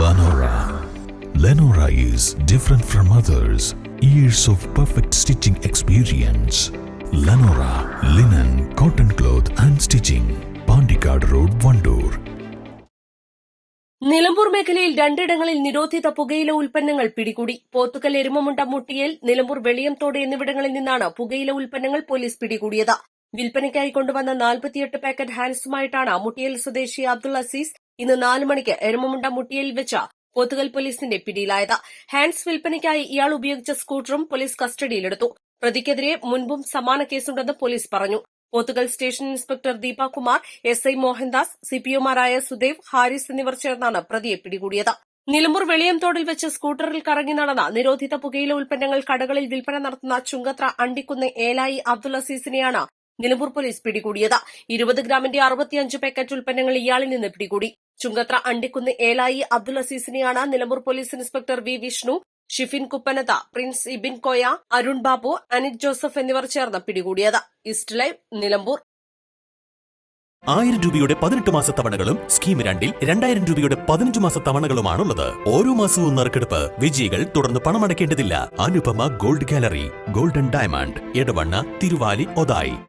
Lenora. Lenora is different from others. Years of perfect stitching experience. Lenora linen, cotton cloth and stitching. Pandikad Road, Vandoor. Nilambur മേഖലയിൽ രണ്ടിടങ്ങളിൽ നിരോധിത പുകയില ഉൽപ്പന്നങ്ങൾ പിടികൂടി. പോത്തുകൽ എരുമമുണ്ട മുട്ടിയേൽ, നിലമ്പൂർ വെളിയംതോട് എന്നിവിടങ്ങളിൽ നിന്നാണ് പുകയില ഉൽപ്പന്നങ്ങൾ പോലീസ് പിടികൂടിയത്. വിൽപ്പനയ്ക്കായി കൊണ്ടുവന്ന 48 പാക്കറ്റ് ഹാൻസുമായിട്ടാണ് മുട്ടിയേൽ സ്വദേശി അബ്ദുൾ അസീസ് ഇന്ന് 4 മണിക്ക് എരുമമുണ്ട മുട്ടിയേൽ വെച്ച് പോത്തുകൽ പോലീസിന്റെ പിടിയിലായത്. ഹാൻസ് വിൽപ്പനയ്ക്കായി ഇയാൾ ഉപയോഗിച്ച സ്കൂട്ടറും പോലീസ് കസ്റ്റഡിയിലെടുത്തു. പ്രതിക്കെതിരെ മുൻപും സമാന കേസുണ്ടെന്ന് പോലീസ് പറഞ്ഞു. Pothukal station inspector Deepakumar, SI Mohandas, CPOമാരായ സുദേവ്, ഹാരിസ് എന്നിവർ ചേർന്നാണ് പ്രതിയെ പിടികൂടിയത്. നിലമ്പൂർ വെളിയംതോടിൽ വെച്ച് സ്കൂട്ടറിൽ കറങ്ങി നടന്ന നിരോധിത പുകയില ഉൽപ്പന്നങ്ങൾ കടകളിൽ വിൽപ്പന നടത്തുന്ന ചുങ്കത്ര അണ്ടിക്കുന്ന് ഏലായി അബ്ദുൾ അസീസിനെയാണ് നിലമ്പൂർ പോലീസ് പിടികൂടിയത്. 20 ഗ്രാമിന്റെ 65 പാക്കറ്റ് ഉൽപ്പന്നങ്ങൾ ഇയാളിൽ നിന്ന് പിടികൂടി. ചുങ്കത്ര അണ്ടിക്കുന്ന് ഏലായി അബ്ദുൾ അസീസിനെയാണ് Nilambur police inspector V Vishnu, Shifin Kuppanatha, Prince Ibin Koya, Arun Babu, Anith Joseph എന്നിവർ ചേർന്ന് പിടികൂടിയത്. East live, Nilambur. 1000 രൂപയുടെ 18 മാസ തവണകളും സ്കീം 2ൽ 2000 രൂപയുടെ 15 മാസ തവണകളുമാണുള്ളത്. ഓരോ മാസവും നറുക്കെടുപ്പ്. വിജയികൾ തുടർന്ന് പണമടയ്ക്കേണ്ടതില്ല. Anupama gold gallery, golden diamond, Edavanna, Thiruvali, Othayi.